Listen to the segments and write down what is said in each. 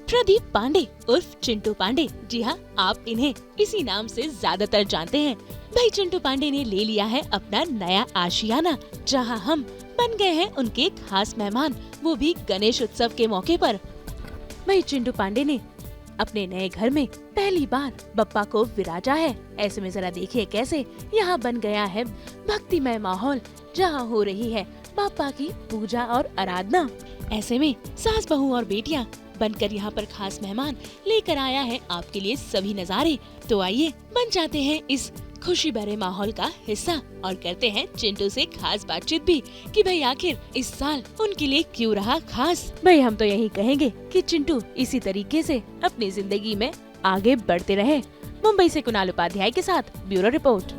प्रदीप पांडे उर्फ चिंटू पांडे। जी हाँ, आप इन्हें इसी नाम से ज्यादातर जानते हैं। भाई चिंटू पांडे ने ले लिया है अपना नया आशियाना, जहाँ हम बन गए हैं उनके खास मेहमान, वो भी गणेश उत्सव के मौके पर। भाई चिंटू पांडे ने अपने नए घर में पहली बार बप्पा को विराजा है। ऐसे में जरा देखिए कैसे यहाँ बन गया है भक्तिमय माहौल, जहाँ हो रही है बाप्पा की पूजा और आराधना। ऐसे में सास बहू और बेटियां बनकर यहाँ पर खास मेहमान लेकर आया है आपके लिए सभी नज़ारे। तो आइए बन जाते हैं इस खुशी भरे माहौल का हिस्सा और करते हैं चिंटू से खास बातचीत भी कि भाई आखिर इस साल उनके लिए क्यों रहा खास। भाई हम तो यही कहेंगे कि चिंटू इसी तरीके से अपनी जिंदगी में आगे बढ़ते रहे। मुंबई से कुणाल उपाध्याय के साथ ब्यूरो रिपोर्ट।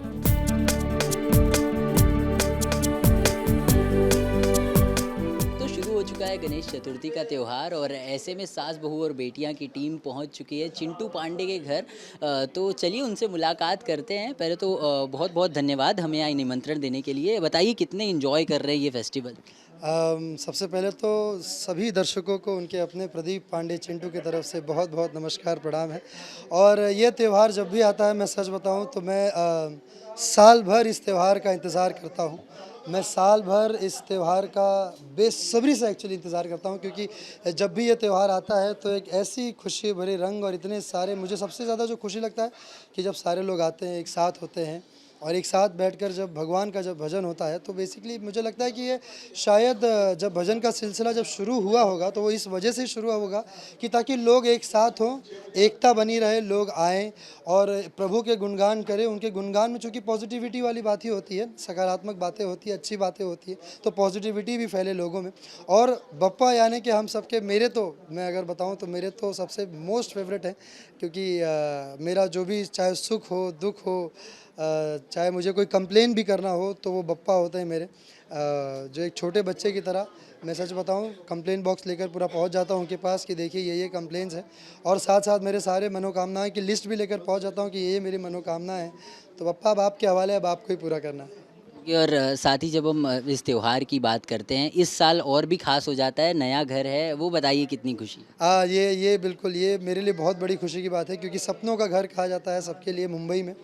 हो चुका है गणेश चतुर्थी का त्यौहार और ऐसे में सास बहू और बेटियां की टीम पहुंच चुकी है चिंटू पांडे के घर। तो चलिए उनसे मुलाकात करते हैं। पहले तो बहुत बहुत धन्यवाद हमें यहाँ निमंत्रण देने के लिए। बताइए कितने एंजॉय कर रहे हैं ये फेस्टिवल? सबसे पहले तो सभी दर्शकों को उनके अपने प्रदीप पांडे चिंटू की तरफ से बहुत बहुत नमस्कार प्रणाम है। और ये त्यौहार जब भी आता है, मैं सच बताऊं तो मैं साल भर इस त्यौहार का इंतज़ार करता हूं। मैं साल भर इस त्यौहार का बेसब्री से एक्चुअली इंतज़ार करता हूं, क्योंकि जब भी ये त्यौहार आता है तो एक ऐसी खुशी भरे रंग और इतने सारे, मुझे सबसे ज़्यादा जो खुशी लगता है कि जब सारे लोग आते हैं, एक साथ होते हैं और एक साथ बैठकर जब भगवान का जब भजन होता है, तो बेसिकली मुझे लगता है कि ये शायद जब भजन का सिलसिला जब शुरू हुआ होगा तो वो इस वजह से शुरू होगा कि ताकि लोग एक साथ हों, एकता बनी रहे, लोग आएँ और प्रभु के गुणगान करें। उनके गुणगान में चूँकि पॉजिटिविटी वाली बात ही होती है, सकारात्मक बातें होती है, अच्छी बातें होती है, तो पॉजिटिविटी भी फैले लोगों में। और बप्पा यानी कि हम सबके, मेरे तो, मैं अगर बताऊँ तो मेरे तो सबसे मोस्ट फेवरेट है, क्योंकि मेरा जो भी चाहे सुख हो दुख हो, चाहे मुझे कोई कंप्लेन भी करना हो, तो वो बप्पा होते हैं मेरे। जो एक छोटे बच्चे की तरह, मैं सच बताऊं, कंप्लेन बॉक्स लेकर पूरा पहुंच जाता हूं उनके पास कि देखिए ये कंप्लेंट्स हैं, और साथ साथ मेरे सारे मनोकामनाएं की लिस्ट भी लेकर पहुंच जाता हूं कि ये मेरी मनोकामना है। तो बप्पा अब आपके हवाले, अब आपको ही पूरा करना है। और साथ ही जब हम इस त्यौहार की बात करते हैं, इस साल और भी खास हो जाता है, नया घर है, वो बताइए कितनी खुशी? ये बिल्कुल, ये मेरे लिए बहुत बड़ी खुशी की बात है, क्योंकि सपनों का घर कहा जाता है सबके लिए मुंबई में।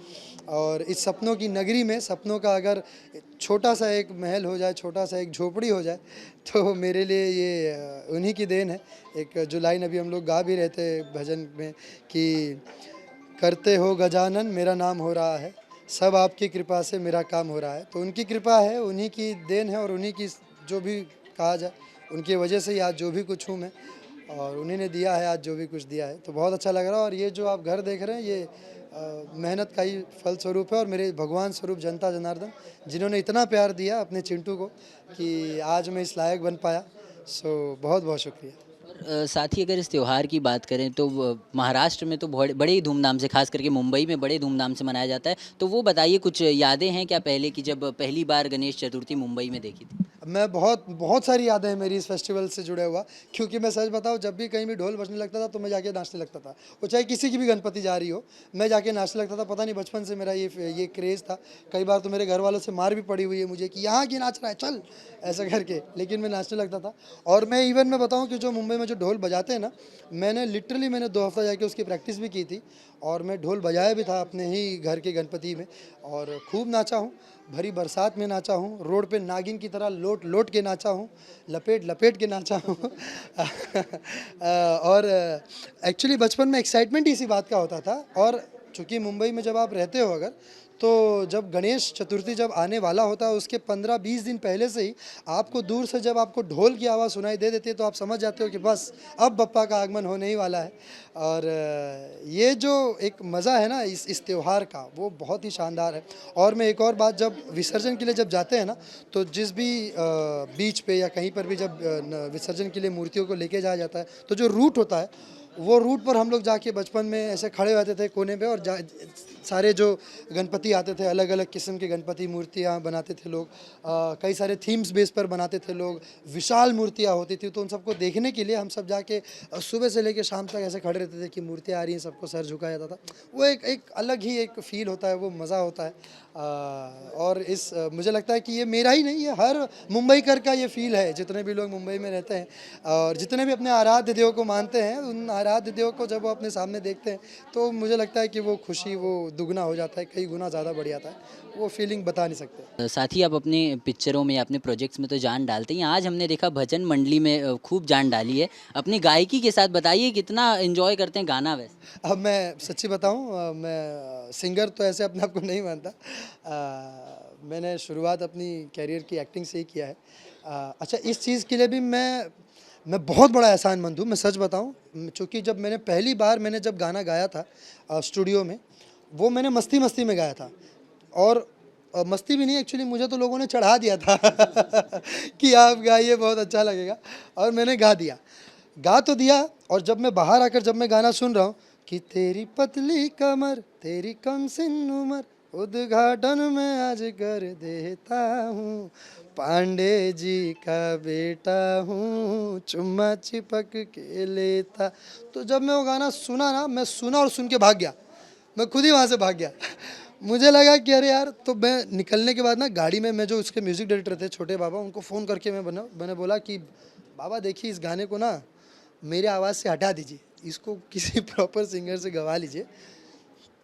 और इस सपनों की नगरी में सपनों का अगर छोटा सा एक महल हो जाए, छोटा सा एक झोपड़ी हो जाए, तो मेरे लिए ये उन्हीं की देन है। एक जो लाइन अभी हम लोग गा भी रहते हैं भजन में कि करते हो गजानन मेरा नाम हो रहा है, सब आपकी कृपा से मेरा काम हो रहा है। तो उनकी कृपा है, उन्हीं की देन है, और उन्हीं की जो भी कहा जाए, उनकी वजह से ही आज जो भी कुछ हूँ मैं, और उन्हीं ने दिया है आज जो भी कुछ दिया है। तो बहुत अच्छा लग रहा है। और ये जो आप घर देख रहे हैं, ये मेहनत का ही फल स्वरूप है, और मेरे भगवान स्वरूप जनता जनार्दन, जिन्होंने इतना प्यार दिया अपने चिंटू को कि आज मैं इस लायक बन पाया। सो बहुत बहुत शुक्रिया। और साथ ही अगर इस त्यौहार की बात करें तो महाराष्ट्र में तो बड़े ही धूमधाम से, खास करके मुंबई में बड़े धूमधाम से मनाया जाता है। तो वो बताइए, कुछ यादें हैं क्या पहले की, जब पहली बार गणेश चतुर्थी मुंबई में देखी थी? मैं बहुत बहुत सारी यादें हैं मेरी इस फेस्टिवल से जुड़े हुआ, क्योंकि मैं सच बताऊं, जब भी कहीं भी ढोल बजने लगता था तो मैं जाके नाचने लगता था। वो चाहे किसी की भी गणपति जा रही हो, मैं जाके नाचने लगता था। पता नहीं बचपन से मेरा ये क्रेज़ था। कई बार तो मेरे घर वालों से मार भी पड़ी हुई है मुझे कि यहाँ की नाच रहा है, चल, ऐसा करके, लेकिन मैं नाचने लगता था। और मैं बताऊँ कि जो मुंबई में जो ढोल बजाते हैं ना, मैंने 2 हफ्ता जाके उसकी प्रैक्टिस भी की थी, और मैं ढोल बजाया भी था अपने ही घर के गणपति में, और खूब नाचा हूँ। भरी बरसात में नाचा हूँ, रोड पे नागिन की तरह लोट लोट के नाचा हूँ, लपेट लपेट के नाचा हूँ। और एक्चुअली बचपन में एक्साइटमेंट इसी बात का होता था। और चूँकि मुंबई में जब आप रहते हो अगर, तो जब गणेश चतुर्थी जब आने वाला होता है, उसके 15-20 दिन पहले से ही आपको दूर से जब आपको ढोल की आवाज़ सुनाई दे देती है, तो आप समझ जाते हो कि बस अब बप्पा का आगमन होने ही वाला है। और ये जो एक मज़ा है ना इस त्यौहार का, वो बहुत ही शानदार है। और मैं एक और बात, जब विसर्जन के लिए जब जाते हैं ना, तो जिस भी बीच पे या कहीं पर भी जब विसर्जन के लिए मूर्तियों को लेके जाया जाता है, तो जो रूट होता है, वो रूट पर हम लोग जाके बचपन में ऐसे खड़े रहते थे कोने पे, और सारे जो गणपति आते थे, अलग अलग किस्म के गणपति मूर्तियाँ बनाते थे लोग, कई सारे थीम्स बेस पर बनाते थे लोग, विशाल मूर्तियाँ होती थी। तो उन सबको देखने के लिए हम सब जाके सुबह से लेकर शाम तक ऐसे खड़े रहते थे कि मूर्तियाँ आ रही हैं, सबको सर झुकाया जाता था। वो एक अलग ही एक फील होता है, वो मज़ा होता है। और मुझे लगता है कि ये मेरा ही नहीं, ये हर मुंबईकर का ये फील है, जितने भी लोग मुंबई में रहते हैं और जितने भी अपने आराध्य देव को मानते हैं, उन आराध्य देव को जब वो अपने सामने देखते हैं तो मुझे लगता है कि वो खुशी वो दुगना हो जाता है, कई गुना ज़्यादा बढ़ जाता है। वो फीलिंग बता नहीं सकते। साथ ही आप अपने पिक्चरों में, अपने प्रोजेक्ट्स में तो जान डालते ही हैं। आज हमने देखा भजन मंडली में खूब जान डाली है। अपनी गायकी के साथ बताइए कितना एंजॉय करते हैं गाना वैसे? अब मैं सच्ची बताऊं, मैं सिंगर तो ऐसे अपने आप को नहीं मानता। मैंने शुरुआत अपनी कैरियर की एक्टिंग से ही किया है। अच्छा, इस चीज़ के लिए भी मैं बहुत बड़ा एहसानमंद हूँ। मैं सच बताऊं, चूँकि जब मैंने जब गाना गाया था स्टूडियो में, वो मैंने मस्ती मस्ती में गाया था। और मस्ती भी नहीं, एक्चुअली मुझे तो लोगों ने चढ़ा दिया था कि आप गाइए, बहुत अच्छा लगेगा, और मैंने गा तो दिया। और जब मैं बाहर आकर जब मैं गाना सुन रहा हूँ कि तेरी पतली कमर तेरी कमसिन उमर उद्घाटन में आज कर देता हूँ, पांडे जी का बेटा हूँ, चुम्मा चिपक के लेता। तो जब मैं वो गाना सुना ना, मैं सुना और सुन के भाग गया, मैं खुद ही वहाँ से भाग गया। मुझे लगा कि अरे यार, तो मैं निकलने के बाद ना गाड़ी में, मैं जो उसके म्यूज़िक डायरेक्टर थे छोटे बाबा, उनको फ़ोन करके मैंने बोला कि बाबा देखिए, इस गाने को ना मेरे आवाज़ से हटा दीजिए, इसको किसी प्रॉपर सिंगर से गवा लीजिए।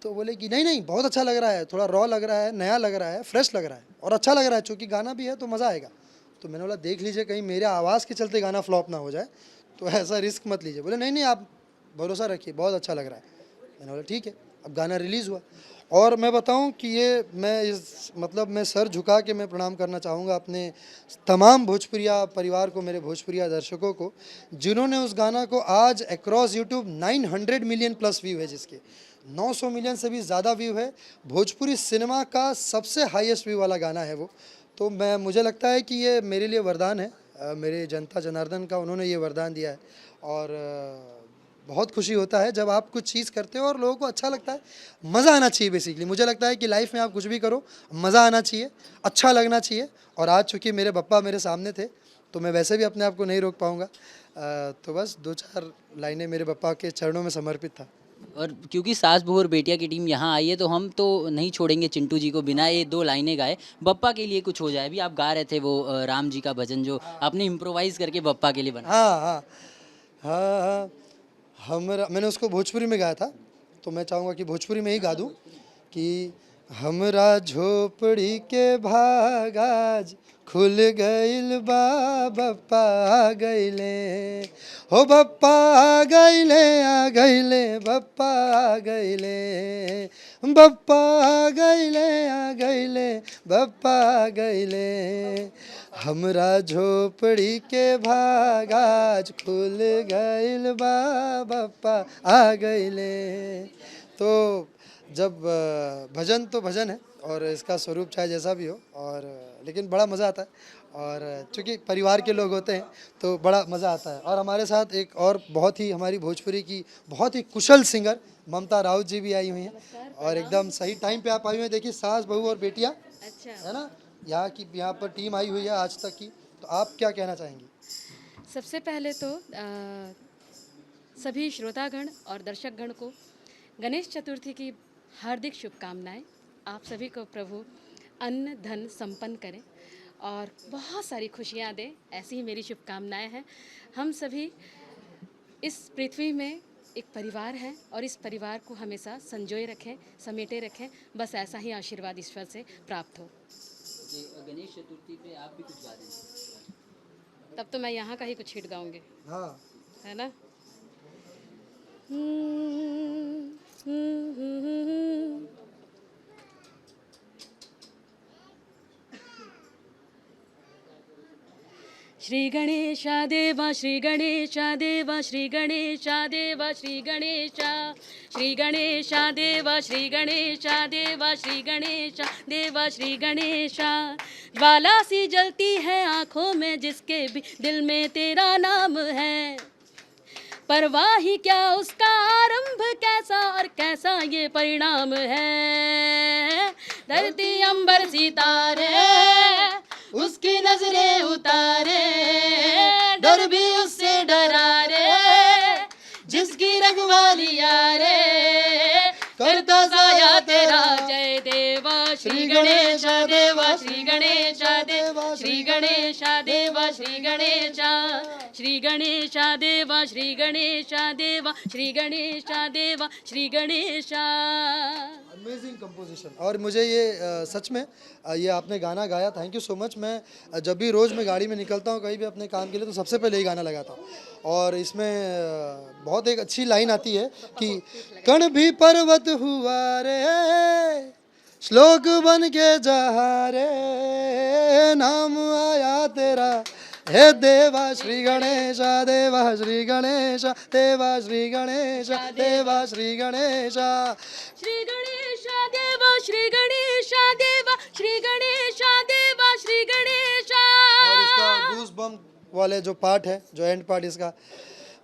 तो बोले कि नहीं नहीं, बहुत अच्छा लग रहा है, थोड़ा रॉ लग रहा है, नया लग रहा है, फ्रेश लग रहा है और अच्छा लग रहा है, चूँकि गाना भी है तो मज़ा आएगा। तो मैंने बोला देख लीजिए, कहीं मेरे आवाज़ के चलते गाना फ्लॉप ना हो जाए, तो ऐसा रिस्क मत लीजिए। बोले नहीं नहीं, आप भरोसा रखिए, बहुत अच्छा लग रहा है। मैंने बोला ठीक है। अब गाना रिलीज़ हुआ, और मैं बताऊं कि मैं सर झुका के मैं प्रणाम करना चाहूँगा अपने तमाम भोजपुरिया परिवार को, मेरे भोजपुरिया दर्शकों को, जिन्होंने उस गाना को आज across YouTube 900 million plus view है, जिसके 900 मिलियन से भी ज़्यादा व्यू है। भोजपुरी सिनेमा का सबसे हाईएस्ट व्यू वाला गाना है वो। तो मुझे लगता है कि ये मेरे लिए वरदान है, मेरे जनता जनार्दन का उन्होंने ये वरदान दिया है। और बहुत खुशी होता है जब आप कुछ चीज़ करते हो और लोगों को अच्छा लगता है। मज़ा आना चाहिए बेसिकली। मुझे लगता है कि लाइफ में आप कुछ भी करो, मज़ा आना चाहिए, अच्छा लगना चाहिए। और आज चूँकि मेरे पप्पा मेरे सामने थे, तो मैं वैसे भी अपने आप को नहीं रोक पाऊँगा। तो बस 2-4 लाइनें मेरे पप्पा के चरणों में समर्पित था। और क्योंकि सास बहू और बेटिया की टीम यहाँ आई है, तो हम तो नहीं छोड़ेंगे चिंटू जी को बिना ये 2 लाइनें गाए। बप्पा के लिए कुछ हो जाए। अभी आप गा रहे थे वो राम जी का भजन, जो आपने इम्प्रोवाइज़ करके बप्पा के लिए बनाया। हाँ हाँ हाँ हाँ, मैंने उसको भोजपुरी में गाया था, तो मैं चाहूँगा कि भोजपुरी में ही गा दूँ कि हमरा झोपड़ी के भागाज खुल गइल बा, बप्पा आ गइले, हो बप्पा आ गइले बप्पा आ गइले, बप्पा आ गइले बप्पा आ गइले, हमरा झोपड़ी के भागाज खुल गइल बा, बप्पा आ गइले। तो जब भजन तो भजन है, और इसका स्वरूप चाहे जैसा भी हो, और लेकिन बड़ा मज़ा आता है। और चूँकि परिवार के लोग होते हैं तो बड़ा मज़ा आता है। और हमारे साथ एक और बहुत ही हमारी भोजपुरी की बहुत ही कुशल सिंगर ममता राउत जी भी आई हुई हैं, और एकदम सही टाइम पे आप आई हुई हैं। देखिए, सास बहू और बेटियाँ, अच्छा है ना, यहाँ पर टीम आई हुई है आज तक की। तो आप क्या कहना चाहेंगी? सबसे पहले तो सभी श्रोतागण और दर्शकगण को गणेश चतुर्थी की हार्दिक शुभकामनाएं। आप सभी को प्रभु अन्न धन संपन्न करें और बहुत सारी खुशियां दे, ऐसी ही मेरी शुभकामनाएं हैं। हम सभी इस पृथ्वी में एक परिवार है और इस परिवार को हमेशा संजोए रखें, समेटे रखें। बस ऐसा ही आशीर्वाद ईश्वर से प्राप्त हो। गणेश चतुर्थी पे आप भी कुछ गा दें। तब तो मैं यहाँ का ही कुछ हिट गाऊंगी, हाँ, है ना। श्री गणेशा देवा श्री गणेशा देवा श्री गणेशा देवा श्री गणेशा, श्री गणेशा देवा श्री गणेशा देवा श्री गणेशा देवा श्री गणेशा। ज्वाला सी जलती है आँखों में जिसके भी दिल में तेरा नाम है, परवाह ही क्या उसका आरंभ कैसे कैसा और कैसा ये परिणाम है। धरती अंबर सितारे उसकी नजरें उतारे, डर भी उससे डरा रे जिसकी रखवाली यारे, करता साया तेरा। जय देवा श्री गणेश देवा, श्री गणेश देवा, श्री गणेश देवा, श्री गणेश, श्री गणेश देवा, श्री गणेश देवा, श्री गणेश देवा, श्री गणेश। Amazing composition. और मुझे ये सच में ये आपने गाना गाया, थैंक यू सो मच। मैं जब भी रोज़ मैं गाड़ी में निकलता हूँ कहीं भी अपने काम के लिए तो सबसे पहले ही गाना लगाता हूँ। और इसमें बहुत एक अच्छी लाइन आती है कि कण भी पर्वत हुआ रे, श्लोक बन के जहा रे, नाम आया तेरा हे देवा श्री गणेश देवा, श्री गणेश देवा, श्री गणेश देवा, श्री गणेश, श्री गणेश देवा, श्री गणेश देवा, श्री गणेश देवा, श्री गणेश। और इसका गूस बम्प वाले जो पार्ट है, जो एंड पार्ट इसका,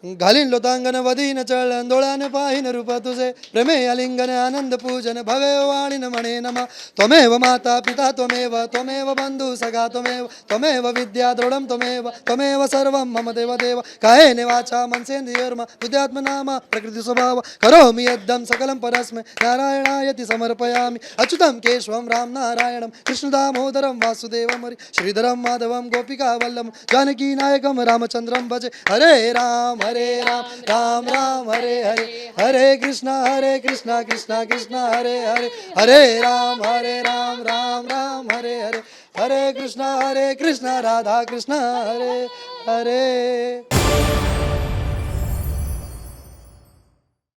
घालीन लोतांगन वदीन चरण दोळान पाहिन रूप तुझे, प्रेमे अलिंगन आनंद पूजन भवे वाणिन मणे नमः। त्वमेव माता पिता त्वमेव, त्वमेव बंधु सखा त्वमेव, त्वमेव विद्या दृढं त्वमेव, त्वमेव सर्वं मम देव देव। कायेन वाचा मनसेन्द्रियर्मा बुद्ध्यात्मनामा प्रकृति स्वभाव, करोमि यद्यं सकलं परस्मै नारायणायति समर्पयामि। अच्युतं केशवं राम नारायणं कृष्ण दामोदरं वासुदेवं हरि श्रीधरं माधवं गोपिका वल्लभं जानकी नायकं रामचंद्रं भजे। हरे राम राम राम हरे हरे, हरे कृष्णा कृष्णा कृष्णा हरे हरे, हरे राम राम राम हरे हरे, हरे कृष्णा राधा कृष्णा हरे हरे।